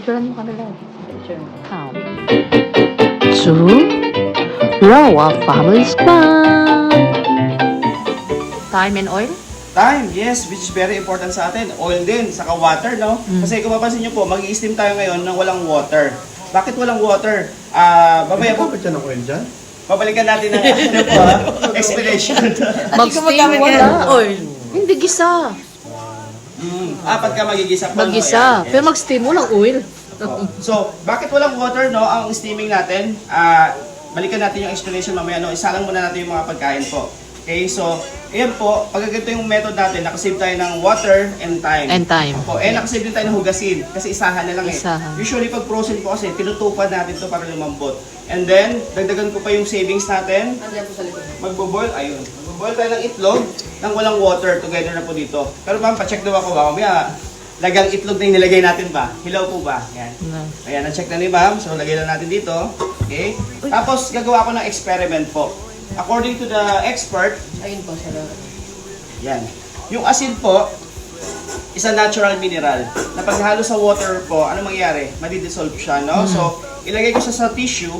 Picturean mo kanila. Picture mo. How? To Rawa Family's Farm. Time and oil? Time, yes, which is very important sa atin. Oil din, saka water, no? Kasi kung mapapansin nyo po, mag-i-steam tayo ngayon ng walang water. Bakit walang water? Mamaya po, Bakit siya ng oil dyan? babalikan natin ng ano po, explanation. Mag-steam wala. Oil. Hindi gisa. Pagka magigisa po. Mag-gisa. Pero mag-steam walang oil. So, bakit walang water, no? Ang steaming natin, balikan natin yung explanation mamaya, no? Isalang muna natin yung mga pagkain po. Okay, so, ayan po, pag ganito yung method natin, nakasave tayo ng water and time. And time. Po, nakasave din tayo ng hugasin, kasi isahan na lang Isahan. Usually, pag frozen po kasi, tinutupad natin to para lumambot. And then, dagdagan ko pa yung savings natin. Magbo-boil, ayun. Magbo-boil tayo ng itlog ng walang water, together na po dito. Pero ma'am, pa-check daw ako ba? Mamaya, lagang itlog na yung nilagay natin ba? Hilaw po ba? Yan. No. Ayan, na-check na ni ma'am. So, lagay lang natin dito. Okay? Tapos, gagawa ko ng experiment po. According to the expert, Ayun po, sa yan. Yung asin po, is a natural mineral. Na paghalo sa water po, ano mangyayari? Madidissolve siya, no? So, ilagay ko siya sa tissue.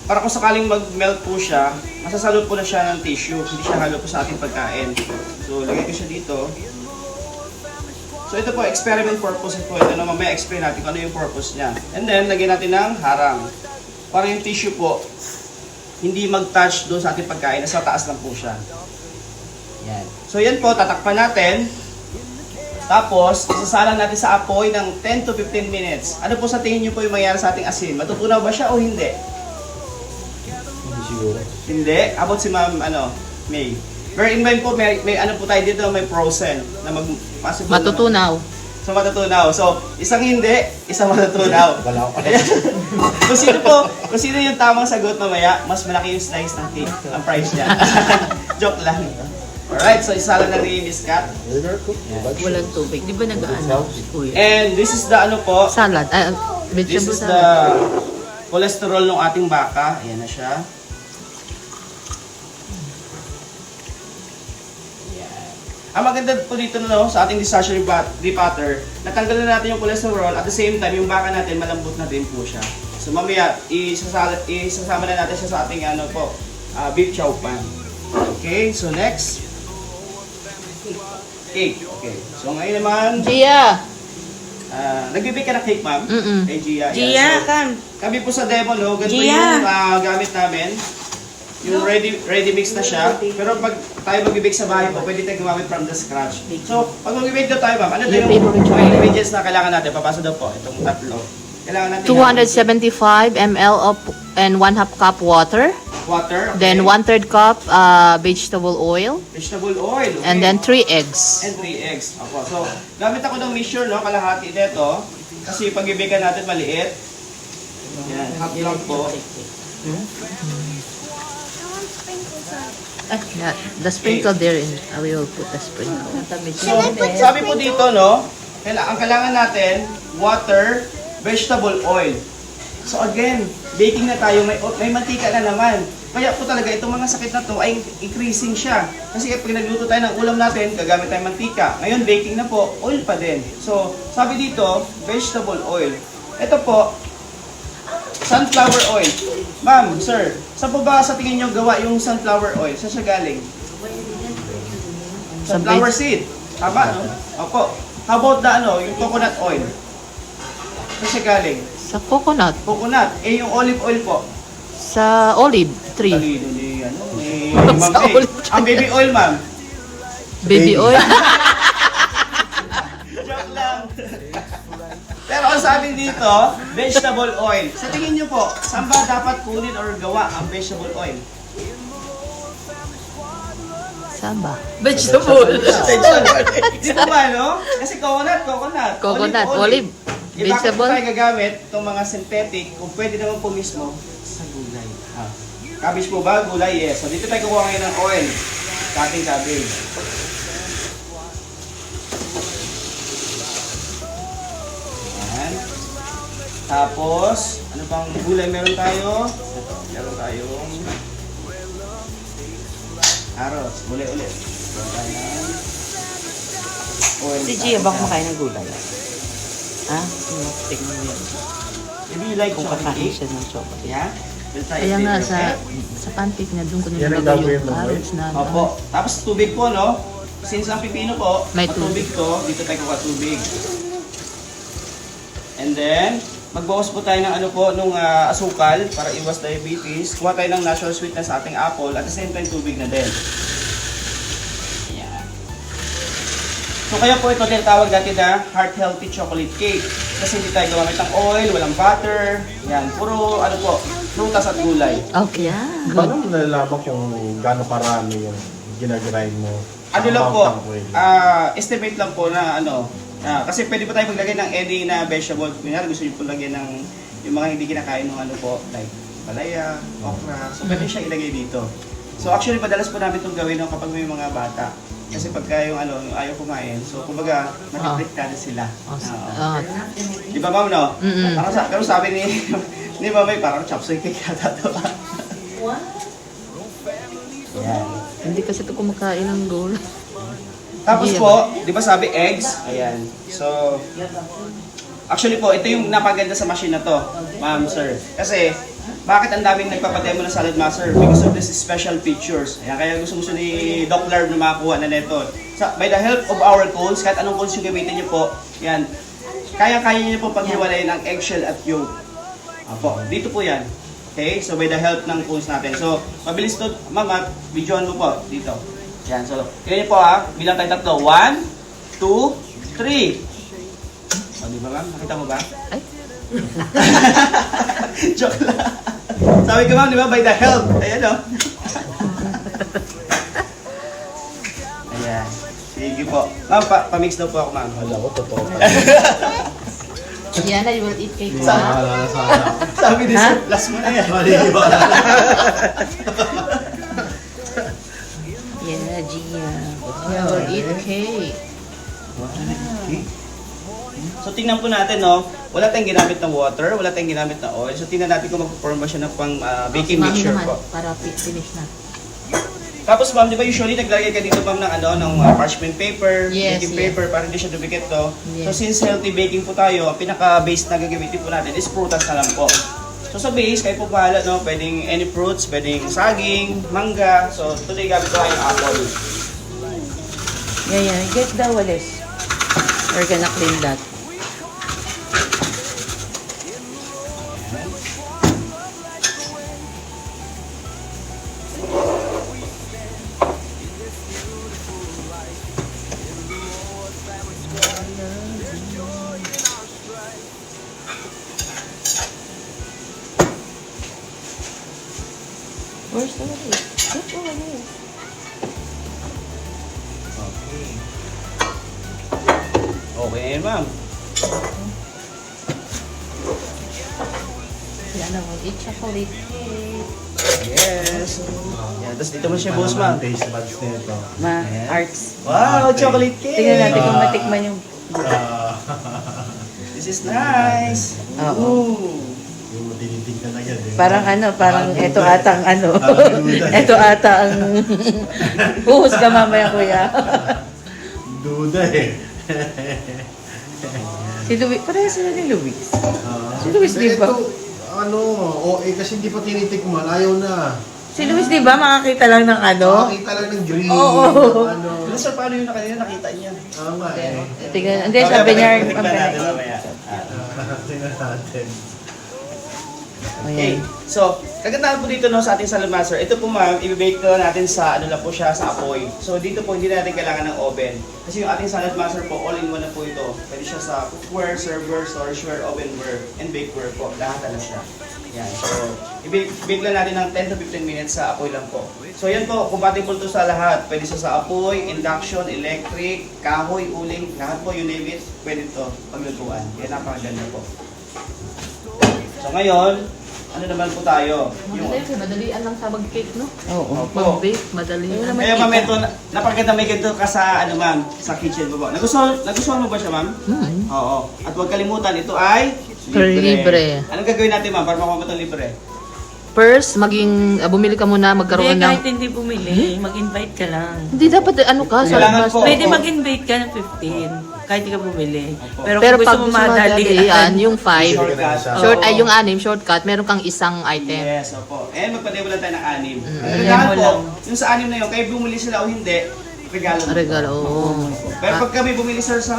Para kung sakaling mag-melt po siya, masasalot po na siya ng tissue. Hindi siya halo po sa ating pagkain. So, lagay ko siya dito. So, ito po, experiment purpose po ito. Mamaya explain natin kung ano yung purpose niya. And then, lagyan natin ng harang. Para yung tissue po, hindi mag-touch doon sa ating pagkain. Nasa taas lang po siya. Yan. So, yan po, tatakpan natin. Tapos, isasalang natin sa apoy ng 10 to 15 minutes. Ano po sa tingin niyo po yung mangyayari sa ating asin? Matutunaw ba siya o hindi? Hindi siguro. Hindi. About si Ma'am, May. Bear in mind po, may ano po tayo dito, may frozen na possible na- Matutunaw. So, matutunaw. So, isang hindi, isang matutunaw. Wala ko. kung sino yung tamang sagot mamaya, mas malaki yung slice ng cake, ang price niya. Joke lang. Alright, so isa lang na ni Miss Kat. Walang tubig. Di ba nag-ano? Oil. And this is the Salad. this Vegetable is the salad. cholesterol ng ating baka. Ayan na siya. Ang maganda po dito sa ating dishwasher deputter, natanggal na natin yung cholesterol at the same time yung baka natin malambot na din po siya. So mamaya isasama na natin siya sa ating beef chow pan. Okay, so next. Cake. Okay. So ngayon naman, Gia! nagbibake ka ng cake, ma'am? Kay Gia. Gia, So, kan. kami po sa demo, ganito Gia. yung gamit namin. Yung ready mix na siya. Pero pag tayo mag-bake sa bahay po, pwede tayo gumamit from the scratch. So, pag mag-bake daw tayo, ma'am, ano tayo yung mga ingredients na kailangan natin? Papasa daw po, itong tatlo. Kailangan natin 275 ml of and 1/2 cup water. water, okay. Then 1/3 cup vegetable oil. Vegetable oil, okay. And then 3 eggs. And 3 eggs. Opo. So, gamit ako ng measure, kalahati nito. Kasi pag i-bake natin maliit. Yan, half lang po. Yeah, the sprinkle there, I will put the sprinkle. So, sabi po dito, ang kailangan natin, water, vegetable oil. So again, baking na tayo, may mantika na naman. Kaya po talaga, itong mga sakit na to ay increasing siya. Kasi pag nagluto tayo ng ulam natin, gagamit tayo ng mantika. Ngayon, baking na po, oil pa din. So, sabi dito, vegetable oil. Ito po, sunflower oil. Ma'am, sir, saan po ba sa tingin nyo gawa yung sunflower oil? Saan siya galing? Sunflower seed. Tama, no? Opo. How about the yung coconut oil? Saan siya galing? Sa coconut. Coconut. Yung olive oil po. Sa olive tree. Talino ni Sa Ma'am May. olive Ang baby oil, ma'am. Baby oil. Joke lang. Pero ang sabi dito, vegetable oil. Sa tingin nyo po, saan ba dapat kunin or gawa ang vegetable oil? Saan ba? Vegetable. Dito ba, no? Kasi coconut. Coconut, olive. Eh, bakit po Vegetable. tayo gagamit itong mga synthetic kung pwede naman po mismo sa gulay? Cabbage po ba? Gulay, yes. So dito tayo kukuha ngayon ng oil. Cutting cabbage. Ayan. Tapos, ano pang gulay meron tayo? Ito, meron tayong carrots. Gulay ulit. Meron tayo ng oil. Si Gia, baka makain ng gulay. Ah, tingnan mo yan. Maybe you like Kung chocolate kakain cake? siya ng chocolate. Yeah? We'll try Kaya it nga later, okay? sa pancake niya, doon ko Yan ang nilalagay gagawin yung mo, carrots na. Opo. Tapos tubig po, no? Since ang pipino po, May tubig to, dito tayo kuha tubig. And then, magbawas po tayo ng ano po, nung asukal para iwas diabetes. Kuha tayo ng natural sweetness sa ating apple at the same time tubig na din. Ayan. So kaya po ito din tawag natin na heart healthy chocolate cake. Kasi hindi tayo gumamit ng oil, walang butter. Yan, puro ano po, prutas at gulay. Okay. Paano mo nalalaman kung gaano karami yung ginagrind mo? Ano lang Amount po, ng oil? estimate lang po na ano, kasi pwede po tayo maglagay ng any na vegetable. Kunyari gusto niyo po lagyan ng yung mga hindi kinakain ng ano po, like palaya, okra. So pwede siya ilagay dito. So actually madalas po namin itong gawin no, kapag may mga bata. Kasi pagka yung ano, yung ayaw kumain, so kumbaga matitriktado sila. Oo. Di ba ma'am no? Mm-mm. Pero sabi ni mamay parang chop suey cake yata to. Yan. Hindi kasi ito kumakain ng gulay. Tapos po, di ba sabi eggs? Ayan. So, actually po, ito yung napaganda sa machine na to, ma'am, sir. Kasi, bakit ang daming nagpapademo ng Salad Master? Because of this special features. Ayan, kaya gusto ni Doc Larv na makakuha na neto. By the help of our cones, kahit anong cones yung gamitin niyo po, yan, kaya-kaya niyo po paghiwalay ng eggshell at yolk. Apo, dito po yan. Okay, so by the help ng cones natin. So, mabilis to, mama, videoan mo po dito. Yan, so, tingnan niyo po ha, bilang tayo tatlo. 1, 2, 3. O, di ba ma'am? Nakita mo ba? Ay. Joke lang. Sabi ko ma'am, di ba, by the help. Ayan o. Ayan. Sige po. Ma'am, pamix daw po ako ma'am. Wala ko, totoo pa. Yana, you will eat cake Sa ba? alala sana ako. Sabi ni Sir, plus mo na yan. Maliniwala. Yeah, Gia. You will eat cake. So tingnan po natin, no, wala tayong ginamit ng water, wala tayong ginamit ng oil. So tingnan natin kung mag-form ba siya ng pang baking Mami mixture naman, po. para finish na. Tapos ma'am, di ba usually naglagay ka dito ma'am ng ano, ng parchment paper, Yes, baking yes. paper para hindi siya dumikit to. So Yes. since healthy baking po tayo, ang pinaka-base na gagamitin po natin is prutas na lang po. So sa base, kayo po bahala, no, pwedeng any fruits, pwedeng saging, mangga. So today gamit ko ay apple. Yeah, get the walis. We're gonna clean that. Where's the walis? Get the walis. Okay, ma'am. Yana will eat chocolate cake. Yes. Yan, tapos dito mo siya, boss ma'am. Taste buds nito. Ma, Ayan. arts. Wow, chocolate cake! Tingnan natin kung matikman yung... Ah, This is nice. Oo. Ooh. yung tinitignan agad eh. Parang ano, parang ito ata ang ano. Parang duda eh. Ito ata ang... Buhos ka mamaya, kuya. Duda eh. Si Luis, parehas sila ni Luis. Ah. Si Luis, di ba? Ito, ano, kasi hindi pa tinitikman, ayaw na. Si Luis, di ba, makakita lang ng ano? Makakita lang ng green. Oo. Ano. Ano sir, paano yun na kanina nakita niya? Tama eh. Tingnan, hindi, sabi niya... Tingnan natin mamaya. Tingnan natin. Okay, Ayan. so, kagandahan po dito no, sa ating Salad Master, ito po ma'am, i-bake na natin sa, ano lang po siya, sa apoy. So, dito po, hindi natin kailangan ng oven. Kasi yung ating Salad Master po, all-in-one na po ito. Pwede siya sa cookware, server, storageware, ovenware, and bakeware po. Lahat na siya. Yan, so, i-bake lang natin ng 10 to 15 minutes sa apoy lang po. So, yan po, compatible to sa lahat. Pwede siya sa apoy, induction, electric, kahoy, uling, lahat po, you name it, pwede ito paglutuan. Yan, napakaganda po. So, ngayon, ano naman po tayo? Madalian lang sa mag-cake, no? Oo. Mag-bake, madali. Ayun naman. Kaya ma'am, ito, napakaganda may ganito ka sa, ano ma'am, sa kitchen mo ba? Nagustuhan mo ba siya ma'am? Oo. At huwag kalimutan, ito ay Libre. Anong gagawin natin ma'am para makuha mo itong libre? First, bumili ka muna, magkaroon Hindi, ng... kahit hindi bumili, mag-invite ka lang. Hindi dapat, ano ka, Kailangan Salad po. Master. Pwede mag-invite ka ng 15. kahit di ka bumili. Opo. Pero kung pag gusto mo madalian, yung 5, Shortcut. short Oo. ay yung 6, shortcut, meron kang isang item. Yes, opo. And magpa-demo lang tayo ng 6. Regalo Regalo po, lang. yung sa 6 na yun, kayo bumili sila o hindi, regalo. mo. Regalo, oo. Pero pag kami bumili sa 6,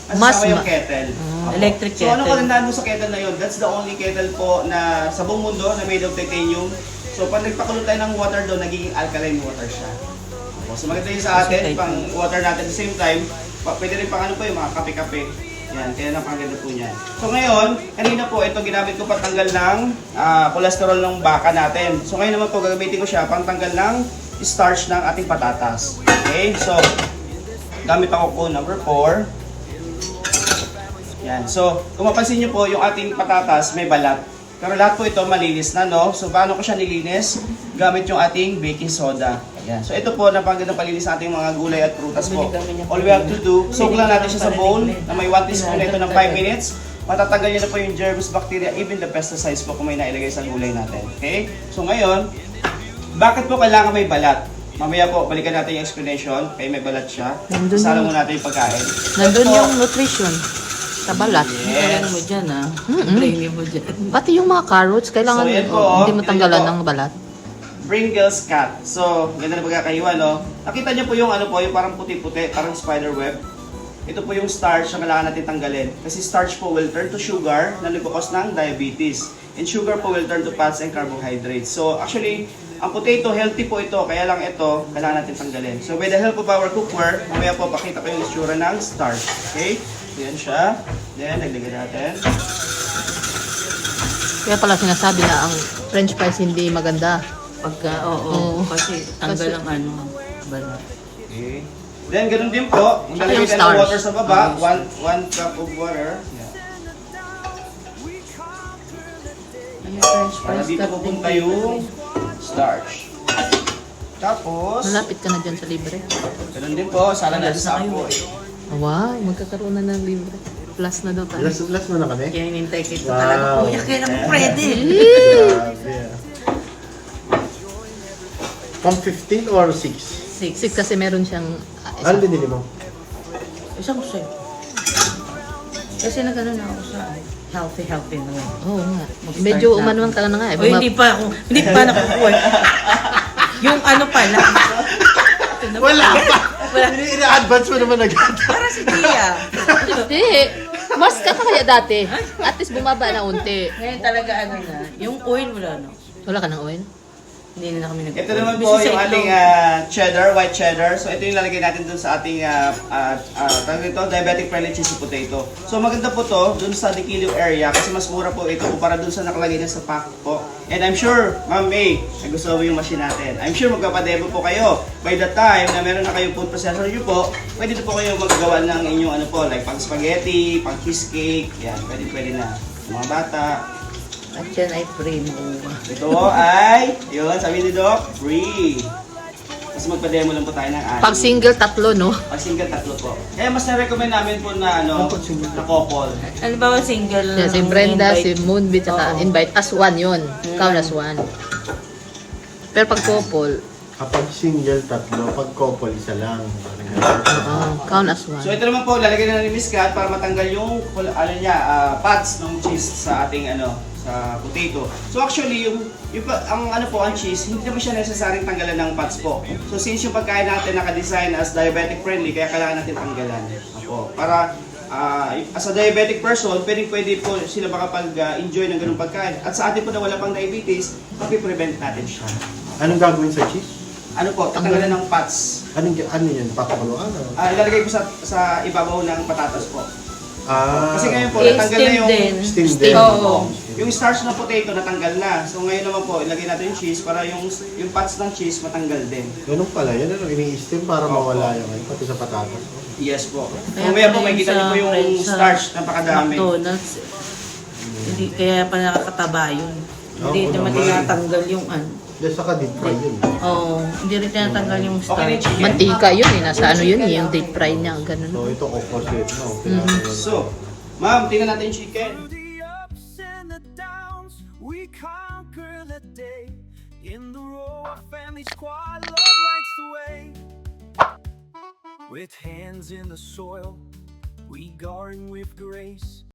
Mas masasama yung ma- kettle. Opo. Electric So ano kettle. kagandahan mo sa kettle na yun? That's the only kettle po na sa buong mundo na made of titanium. So pag nagpakulo tayo ng water doon, nagiging alkaline water siya. Opo. So maganda yun sa atin, pang water natin at the same time, pwede rin pang ano po yung mga kape-kape. Yan, kaya napakaganda po niyan. So ngayon, kanina po ito ginamit ko patanggal ng cholesterol ng baka natin. So ngayon naman po gagamitin ko siya pangtanggal ng starch ng ating patatas. Okay, so gamit ako po number 4. Yan, so kung mapansin nyo po yung ating patatas may balat. Pero lahat po ito malinis na, no? So paano ko siya nilinis? Gamit yung ating baking soda. Yan. So ito po, napagandang palinis ng ating mga gulay at prutas po. All we have to do, soak lang natin siya sa bowl na may 1 teaspoon na ito ng 5 minutes. Matatanggal niya na po yung germs, bacteria, even the pesticides po kung may nailagay sa gulay natin. Okay? So ngayon, bakit po kailangan may balat? Mamaya po, balikan natin yung explanation. Okay, may balat siya. Nandun Isala yung- mo natin yung pagkain. Nandun Ito po, yung nutrition sa balat. Kailangan mo dyan Blame mo dyan. Pati yung mga carrots, kailangan So, yan po, hindi mo ito tanggalan po. ng balat. Pringles cut. So, ganda na pagkakaiwa, no? Nakita niyo po yung ano po, yung parang puti-puti, parang spider web. Ito po yung starch na kailangan natin tanggalin. Kasi starch po will turn to sugar na nagkakos ng diabetes. And sugar po will turn to fats and carbohydrates. So, actually, ang potato, healthy po ito. Kaya lang ito, kailangan natin tanggalin. So, with the help of our cookware, mamaya po pakita ko yung itsura ng starch. Okay? So, yan siya. Then, naglagay natin. Kaya pala sinasabi na ang french fries hindi maganda. Pagka, Oo. kasi tanggal ang balat. Okay. Then, ganun din po. Yung Ilalagay tayo ng starch. water sa baba. 1 cup of water. Yeah. Para dito pupunta yung starch. Tapos, Malapit ka na dyan sa libre. ganun din po. Sala natin sa apoy. Wow, magkakaroon na ng libre. Plus na daw tayo. Last mo na kami? Kaya hinintay kita Wow. talaga. Kuya, kailan mo pwede? Grabe ah. Pang 15 or 6? 6 kasi meron siyang Ano binili mo? Isang sa'yo. Kasi nagano na ako sa healthy na lang. Oo nga. Mag-start Medyo na umanuan ka na nga eh. O, hindi pa nakukuha. Yung ano pala. Wala pa! Ina-advance mo naman agad. Para si Tia. Hindi. Mas ka kaya dati. At least bumaba na unti. Ngayon talaga ano na. Yung oil wala no. Wala ka ng oil? Hindi na kami nag-oil. Ito naman po yung ating cheddar, white cheddar. So ito yung lalagay natin dun sa ating tawag dito, diabetic friendly cheesy potato. So maganda po to dun sa Dikilio area kasi mas mura po ito kumpara dun sa nakalagay na sa pack po. And I'm sure, Ma'am May, nagustuhan mo yung machine natin. I'm sure magpapademo po kayo. By the time na meron na kayong food processor nyo po, pwede na po kayo maggawa ng inyong ano po, like pang spaghetti, pang cheesecake, yan, pwede na. Mga bata. At yan ay free mo. Ito ay, yun, sabi ni Doc, free. Mas magpa-demo lang po tayo ng Pag single, 3, no? Pag single, 3 po. Kaya mas na-recommend namin po na ano, na couple. Ano ba single? Yeah, si Brenda, invite? si Moonbeat, saka Oo. invite. As 1 yun. Count as 1. Pero pag couple, Kapag single, 3. Pag couple, 1 lang. Parang ganun. count as So 1. ito naman po, lalagay na ni Miss Kat para matanggal yung ano niya, pads ng cheese sa ating ano, sa potato. So actually, ang ano po, ang cheese, hindi naman siya necessary tanggalan ng pads po. So since yung pagkain natin naka-design as diabetic friendly, kaya kailangan natin tanggalan. Ako, para as a diabetic person, pwede po sila makapag-enjoy ng ganung pagkain. At sa atin po na wala pang diabetes, mapiprevent natin siya. Anong gagawin sa cheese? Ano po, tatanggalan ng pads. Ano yun? Papakuluan? Ilalagay po sa ibabaw ng patatas po. Kasi ngayon po, Eh, natanggal na steam yung din. Steam Steam. din. Oo. Yung starch ng potato natanggal na. So ngayon naman po, ilagay natin yung cheese para yung pads ng cheese matanggal din. Ganun pala. Yan ano, ini-steam para mawala yung pati sa patatas. Yes po. Kaya Mamaya po pala makikita niyo po yung sa starch, napakadami. McDonald's. Hindi, kaya pa nakakataba yun. Hindi Oo naman naman. tinatanggal yung ano. Dahil saka deep fry yun. Oo, hindi rin tinatanggal yung Okay na yung starch. chicken. Mantika yun eh. Nasa ano yun eh. Yung deep fry niya. Ganun. So ito opposite na. So, ma'am, tingnan natin yung chicken. The ups and the downs, we conquer the day. In the row, our family squad, love lights the way. With hands in the soil, We guard with grace.